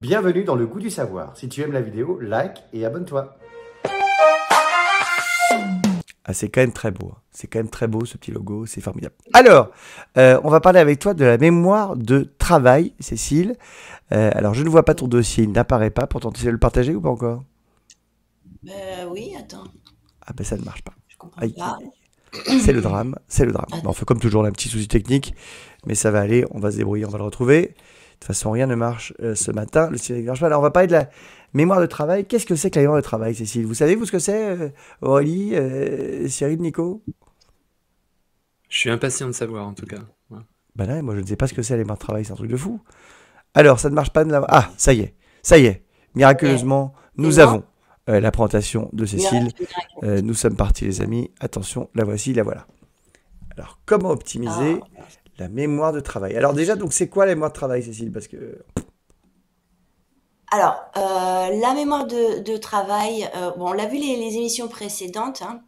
Bienvenue dans le goût du savoir. Si tu aimes la vidéo, like et abonne-toi. Ah, c'est quand même très beau. C'est quand même très beau ce petit logo, c'est formidable. Alors, on va parler avec toi de la mémoire de travail, Cécile. Alors, je ne vois pas ton dossier, il n'apparaît pas. Pourtant, tu sais le partager ou pas encore? Oui, attends, Ah ben ça ne marche pas. je comprends Aïe, aïe, pas. aïe. C'est le drame, c'est le drame. Bon, Attends. enfin, comme toujours, on a un petit souci technique, mais ça va aller, on va se débrouiller, on va le retrouver. De toute façon, rien ne marche ce matin, le ciel ne marche pas. Alors, on va parler de la mémoire de travail. Qu'est-ce que c'est que la mémoire de travail, Cécile? Vous savez, vous, ce que c'est, Aurélie, Cyril, Nico? Je suis impatient de savoir en tout cas. Ouais. Ben là, moi, je ne sais pas ce que c'est la mémoire de travail, c'est un truc de fou. Alors, ça ne marche pas de la... Ah, ça y est. Ok. Miraculeusement, C'est nous bon? avons la présentation de Cécile. Miracle, miracle. Nous sommes partis, les amis. Attention, la voici, la voilà. Alors, comment optimiser Ah. la mémoire de travail? Alors déjà, donc c'est quoi la mémoire de travail, Cécile? Parce que... Alors, la mémoire de travail, bon, on l'a vu les émissions précédentes, hein.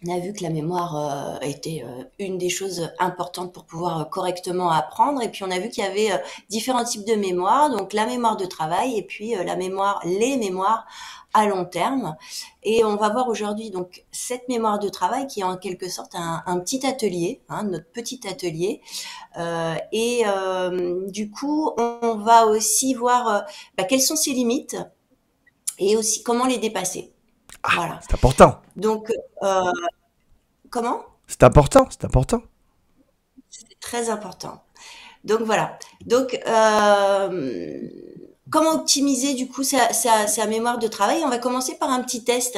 On a vu que la mémoire était une des choses importantes pour pouvoir correctement apprendre. Et puis on a vu qu'il y avait différents types de mémoire, donc la mémoire de travail et puis les mémoires à long terme. Et on va voir aujourd'hui donc cette mémoire de travail qui est en quelque sorte un petit atelier, hein, notre petit atelier. Du coup, on va aussi voir quelles sont ses limites et aussi comment les dépasser. Ah, Voilà. c'est important. Donc, euh, comment? C'est important, c'est important. C'est très important. Donc voilà. Donc comment optimiser du coup sa mémoire de travail? On va commencer par un petit test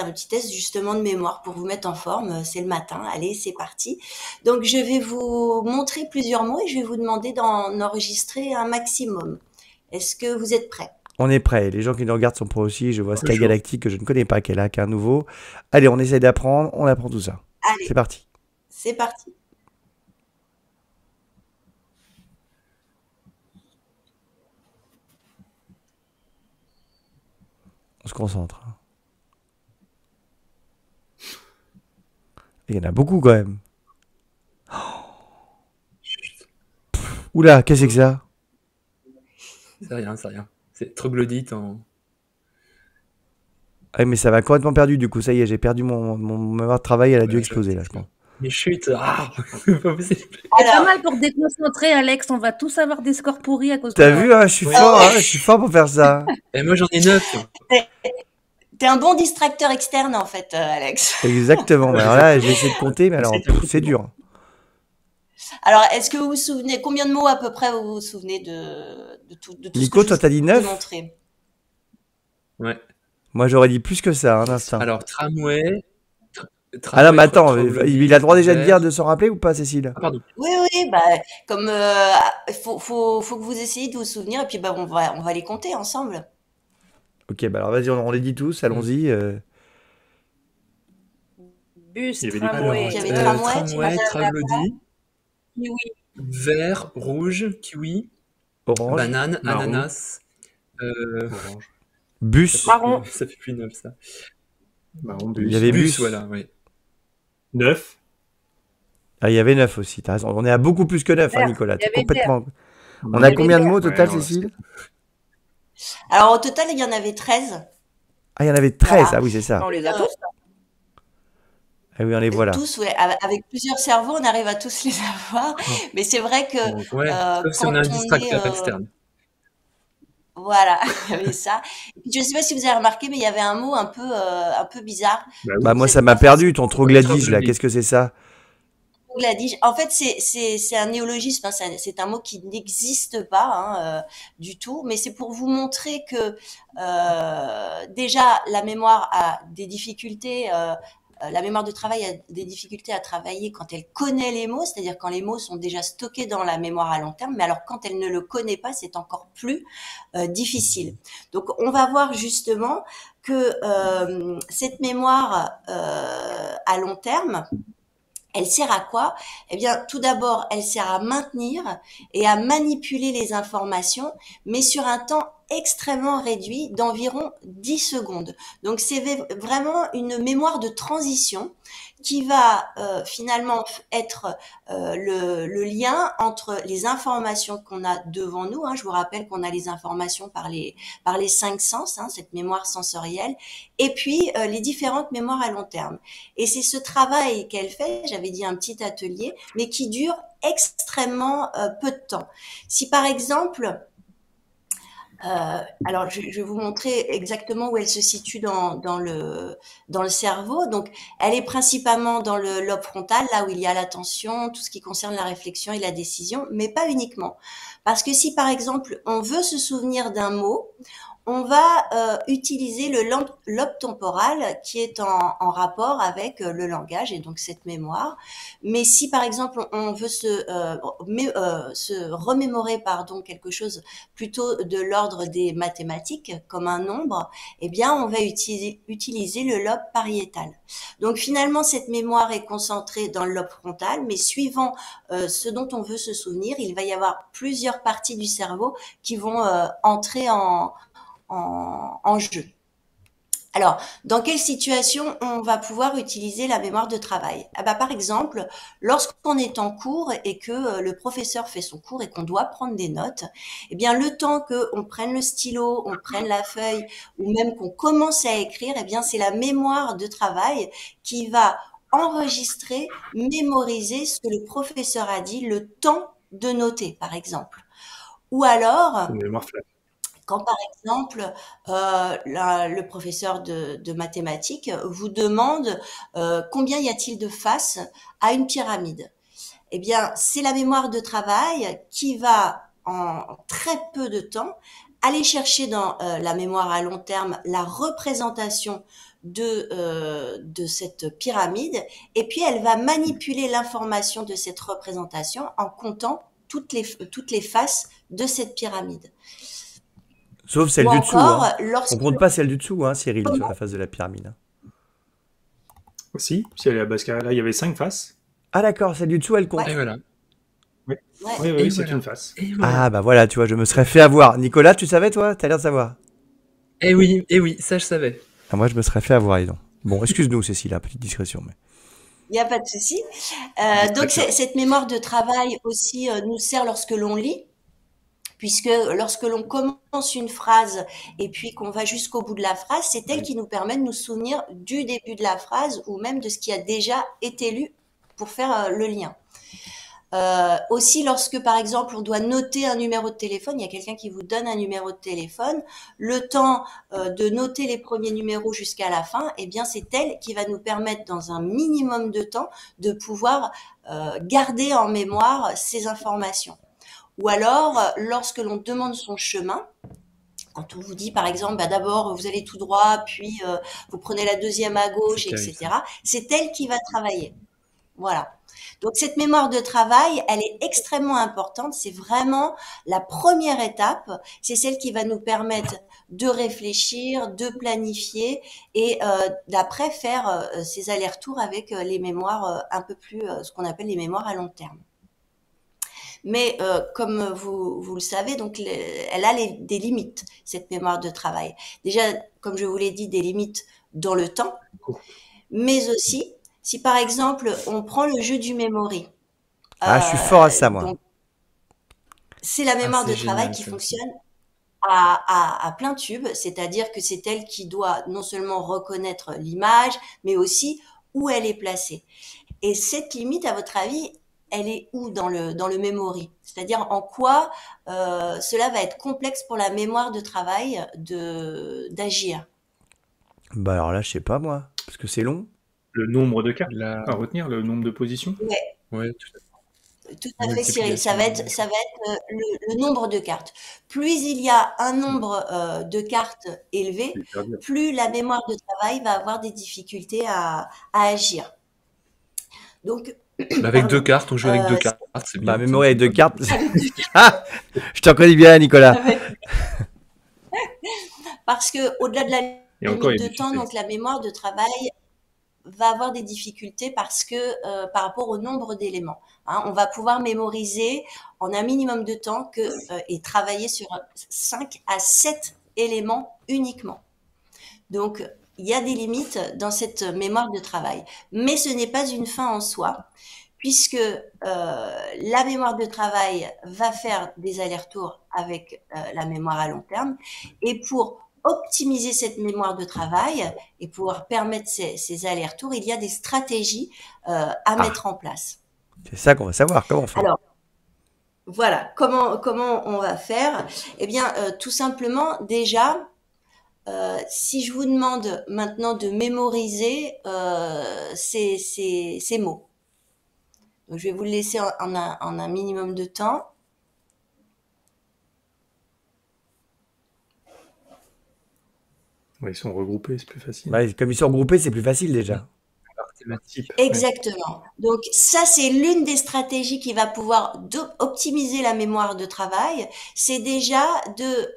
justement de mémoire pour vous mettre en forme. C'est le matin. Allez, c'est parti. Donc je vais vous montrer plusieurs mots et je vais vous demander d'en enregistrer un maximum. Est-ce que vous êtes prêts? On est prêt. Les gens qui nous regardent sont prêts aussi. Je vois Je suis Sky chaud. Galactic que je ne connais pas, qu'elle a qu'un nouveau. Allez, on essaie d'apprendre. On apprend tout ça. Allez, C'est parti. c'est parti. On se concentre. Il y en a beaucoup quand même. Oula, qu'est-ce que c'est que ça? C'est rien, c'est rien. C'est troglodyte en. Ah, mais ça va complètement perdu du coup. Ça y est, j'ai perdu mon mémoire de travail. Elle a dû Ouais, je exploser là, je t'explique. pense. Mais chut, ah, pas possible. C'est pas Alors, mal pour déconcentrer, Alex. On va tous avoir des scores pourris à cause de T'as toi. vu, hein, je suis Ouais. fort, hein, je suis fort pour faire ça. Et moi j'en ai 9. t'es un bon distracteur externe en fait, Alex. Exactement. Mais alors là, j'ai essayé de compter, mais alors C'est tout. c'est dur. Alors, est-ce que vous vous souvenez, combien de mots à peu près vous vous souvenez de tout ce que Nico, je toi, vous t'as dit ai 9. montré? Ouais. Moi, j'aurais dit plus que ça, un instant. Alors tramway, Ah non, mais tramway, attends, il a le droit déjà de dire vert. de s'en rappeler ou pas, Cécile? Ah pardon. Oui, oui, comme faut que vous essayiez de vous souvenir et puis on va les compter ensemble. Ok, bah alors vas-y, on les dit tous, Hmm. allons-y. Bus, Il y avait des Donc couleurs. il y tramway, avait tramway, magenta, Tramway, troglodyte, kiwi, vert, rouge, kiwi, Orange, banane, Marron, ananas. orange, bus. marron. Ça fait plus 9 ça. marron, Il y bus. avait Bus, bus. voilà, oui. 9. Ah, il y avait 9 aussi, t'as raison. On est à beaucoup plus que 9, hein, Vert. Nicolas. Il y T'es avait vert. complètement... On Il a y avait combien de vert. mots au total, Ouais, ouais, Cécile? Alors au total, il y en avait 13. Ah, il y en avait 13. Voilà. Ah oui, c'est ça. On les a tous. Ah oui, on les voilà. Tous, ouais, avec plusieurs cerveaux, on arrive à tous les avoir. Mais c'est vrai que Donc, Ouais, sauf si on quand a un on est distracteur externe. voilà, il y avait ça. Et puis, je ne sais pas si vous avez remarqué, mais il y avait un mot un peu bizarre. bah Bah oui. moi, Vous ça n'êtes m'a pas perdu, ton forcément troglodyte, là. Troglodyte. Qu'est-ce que c'est ça? troglodyte. En fait, c'est un néologisme, hein, c'est un mot qui n'existe pas hein, du tout, mais c'est pour vous montrer que déjà la mémoire a des difficultés. La mémoire de travail a des difficultés à travailler quand elle connaît les mots, c'est-à-dire quand les mots sont déjà stockés dans la mémoire à long terme, mais alors quand elle ne le connaît pas, c'est encore plus difficile. Donc on va voir justement que cette mémoire à long terme, elle sert à quoi? Eh bien, tout d'abord, elle sert à maintenir et à manipuler les informations, mais sur un temps extrêmement réduit d'environ 10 secondes. Donc c'est vraiment une mémoire de transition qui va finalement être le lien entre les informations qu'on a devant nous. Je vous rappelle qu'on a les informations par les 5 sens, cette mémoire sensorielle, et puis les différentes mémoires à long terme. Et c'est ce travail qu'elle fait, j'avais dit un petit atelier, mais qui dure extrêmement peu de temps. Si par exemple, alors je vais vous montrer exactement où elle se situe dans le cerveau. Donc, elle est principalement dans le lobe frontal, là où il y a l'attention, tout ce qui concerne la réflexion et la décision, mais pas uniquement. Parce que si par exemple on veut se souvenir d'un mot, on va utiliser le lobe temporal qui est en rapport avec le langage et donc cette mémoire. Mais si par exemple on veut se remémorer quelque chose plutôt de l'ordre des mathématiques comme un nombre, eh bien on va utiliser le lobe pariétal. Donc finalement cette mémoire est concentrée dans le lobe frontal, mais suivant ce dont on veut se souvenir, il va y avoir plusieurs parties du cerveau qui vont entrer en jeu. Alors, dans quelle situation on va pouvoir utiliser la mémoire de travail? Par exemple, lorsqu'on est en cours et que le professeur fait son cours et qu'on doit prendre des notes, eh bien, le temps qu'on prenne le stylo, on prenne la feuille ou même qu'on commence à écrire, eh bien, c'est la mémoire de travail qui va enregistrer, mémoriser ce que le professeur a dit, le temps de noter, par exemple. Ou alors, Une mémoire flash. quand par exemple le professeur de mathématiques vous demande combien y a-t-il de faces à une pyramide, eh bien c'est la mémoire de travail qui va en très peu de temps aller chercher dans la mémoire à long terme la représentation de cette pyramide, et puis elle va manipuler l'information de cette représentation en comptant toutes les faces de cette pyramide. Sauf celle Ou du dessous. encore, On compte pas celle du dessous, Cyril, sur la face de la pyramide. Aussi, si elle est à base carrée, là, il y avait 5 faces. Ah d'accord, celle du dessous, elle compte. Ouais. Et voilà. Oui, Et c'est voilà. une face. Et voilà. Ah bah voilà, tu vois, je me serais fait avoir. Nicolas, tu savais toi? T'as l'air de savoir. Et oui, ça je savais. Ah, moi, je me serais fait avoir, dis donc. Bon, excuse-nous, Cécile, la petite discrétion. Mais... Il n'y a pas de souci. Donc cette mémoire de travail aussi nous sert lorsque l'on lit, puisque lorsque l'on commence une phrase et puis qu'on va jusqu'au bout de la phrase, c'est elle qui nous permet de nous souvenir du début de la phrase ou même de ce qui a déjà été lu pour faire le lien. Aussi, lorsque par exemple on doit noter un numéro de téléphone, il y a quelqu'un qui vous donne un numéro de téléphone, le temps de noter les premiers numéros jusqu'à la fin, eh bien c'est elle qui va nous permettre dans un minimum de temps de pouvoir garder en mémoire ces informations. Ou alors, lorsque l'on demande son chemin, quand on vous dit par exemple, d'abord vous allez tout droit, puis vous prenez la deuxième à gauche, etc., c'est elle qui va travailler. Voilà. Donc cette mémoire de travail, elle est extrêmement importante. C'est vraiment la première étape. C'est celle qui va nous permettre de réfléchir, de planifier et d'après faire ces allers-retours avec les mémoires un peu plus, ce qu'on appelle les mémoires à long terme. Mais comme vous le savez, donc elle a des limites, cette mémoire de travail. Déjà, comme je vous l'ai dit, des limites dans le temps, mais aussi si par exemple on prend le jeu du memory. Ah, je suis fort à ça, moi. C'est la mémoire de travail qui fonctionne à plein tube, c'est-à-dire que c'est elle qui doit non seulement reconnaître l'image, mais aussi où elle est placée. Et cette limite, à votre avis, elle est où dans le memory? C'est-à-dire en quoi cela va être complexe pour la mémoire de travail d'agir? Bah alors là, je sais pas moi, parce que c'est long. Le nombre de cartes à retenir, le nombre de positions. Ouais, tout à fait, Cyril. Ça va être le nombre de cartes. Plus il y a un nombre de cartes élevé, plus la mémoire de travail va avoir des difficultés à agir. Donc, avec deux cartes, on joue avec deux cartes, c'est bien. Bah, mémoire avec deux cartes. Ah, je t'en connais bien, Nicolas. Parce que au-delà de la limite de temps, donc la mémoire de travail va avoir des difficultés parce que par rapport au nombre d'éléments. Hein, on va pouvoir mémoriser en un minimum de temps et travailler sur 5 à 7 éléments uniquement. Donc, il y a des limites dans cette mémoire de travail. Mais ce n'est pas une fin en soi, puisque la mémoire de travail va faire des allers-retours avec la mémoire à long terme. Et pour optimiser cette mémoire de travail et pouvoir permettre ces allers-retours, il y a des stratégies à mettre en place. C'est ça qu'on va savoir. Comment on fait? Alors, voilà, comment on va faire? Eh bien, tout simplement, déjà, si je vous demande maintenant de mémoriser ces mots, donc je vais vous le laisser en un minimum de temps. Ouais, ils sont regroupés, c'est plus facile. Ouais, comme ils sont regroupés, c'est plus facile déjà. Par thématique. Exactement. Donc ça, c'est l'une des stratégies qui va pouvoir optimiser la mémoire de travail. C'est déjà de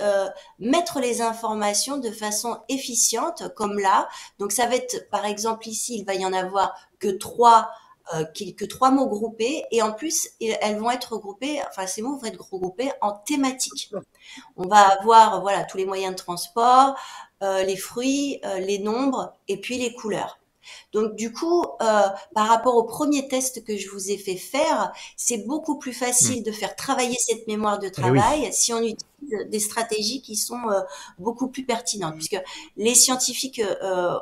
mettre les informations de façon efficiente, comme là. Donc ça va être, par exemple ici, il va y en avoir que trois mots groupés, et en plus elles vont être regroupées, enfin ces mots vont être regroupés en thématiques. On va avoir voilà tous les moyens de transport, les fruits, les nombres et puis les couleurs. Donc du coup, par rapport au premier test que je vous ai fait faire, c'est beaucoup plus facile de faire travailler cette mémoire de travail si on utilise des stratégies qui sont beaucoup plus pertinentes, puisque les scientifiques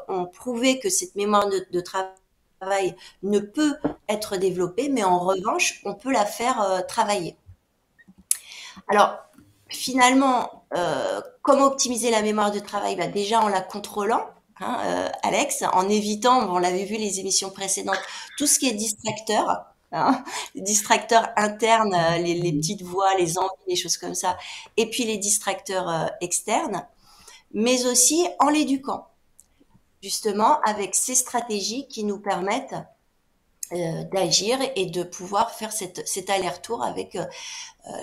ont prouvé que cette mémoire de travail ne peut être développée, mais en revanche, on peut la faire travailler. Alors, finalement, comment optimiser la mémoire de travail? Déjà en la contrôlant. Alex, en évitant, on l'avait vu les émissions précédentes, tout ce qui est distracteur, les distracteurs internes, les petites voix, les envies, les choses comme ça, et puis les distracteurs externes, mais aussi en l'éduquant, justement avec ces stratégies qui nous permettent d'agir et de pouvoir faire cet aller-retour avec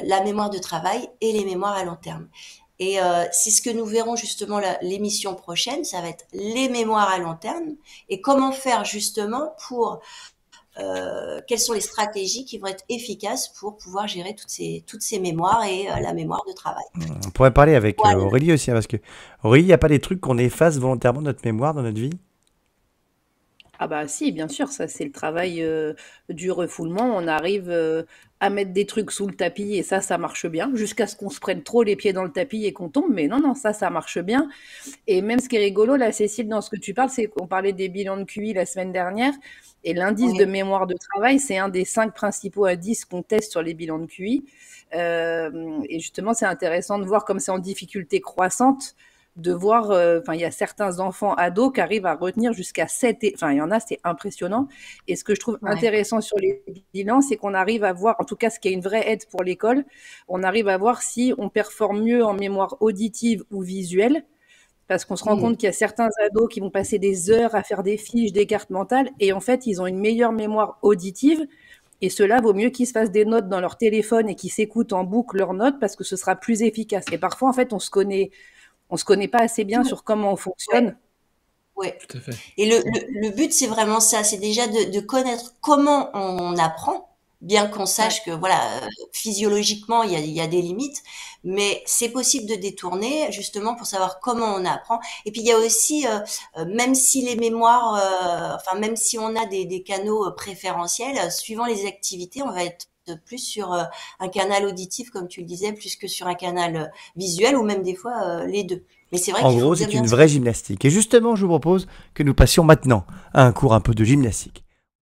la mémoire de travail et les mémoires à long terme. Et c'est ce que nous verrons justement l'émission prochaine, ça va être les mémoires à long terme et comment faire justement pour quelles sont les stratégies qui vont être efficaces pour pouvoir gérer toutes ces mémoires et la mémoire de travail. On pourrait parler avec Aurélie aussi, parce que Aurélie, il n'y a pas des trucs qu'on efface volontairement de notre mémoire dans notre vie? Ah bah si, bien sûr, ça c'est le travail du refoulement. On arrive à mettre des trucs sous le tapis et ça marche bien, jusqu'à ce qu'on se prenne trop les pieds dans le tapis et qu'on tombe. Mais non, ça marche bien. Et même ce qui est rigolo, là, Cécile, dans ce que tu parles, c'est qu'on parlait des bilans de QI la semaine dernière. Et l'indice de mémoire de travail, c'est un des 5 principaux indices qu'on teste sur les bilans de QI. Et justement, c'est intéressant de voir comme c'est en difficulté croissante, de voir, il y a certains enfants ados qui arrivent à retenir jusqu'à 7, il y en a, c'est impressionnant. Et ce que je trouve intéressant sur les bilans, c'est qu'on arrive à voir, en tout cas, ce qui est une vraie aide pour l'école, on arrive à voir si on performe mieux en mémoire auditive ou visuelle, parce qu'on se rend compte qu'il y a certains ados qui vont passer des heures à faire des fiches, des cartes mentales, et en fait, ils ont une meilleure mémoire auditive. Et cela vaut mieux qu'ils se fassent des notes dans leur téléphone et qu'ils s'écoutent en boucle leurs notes, parce que ce sera plus efficace. Et parfois, en fait, on se connaît pas assez bien sur comment on fonctionne. Oui, tout à fait. Et le but, c'est vraiment ça, c'est déjà de connaître comment on apprend, bien qu'on sache que voilà, physiologiquement, il y a des limites, mais c'est possible de détourner justement pour savoir comment on apprend. Et puis il y a aussi, même si les mémoires, même si on a des canaux préférentiels, suivant les activités, on va être plus sur un canal auditif, comme tu le disais, plus que sur un canal visuel, ou même des fois les deux. Mais c'est vrai En gros, c'est une vraie gymnastique. Et justement, je vous propose que nous passions maintenant à un cours un peu de gymnastique.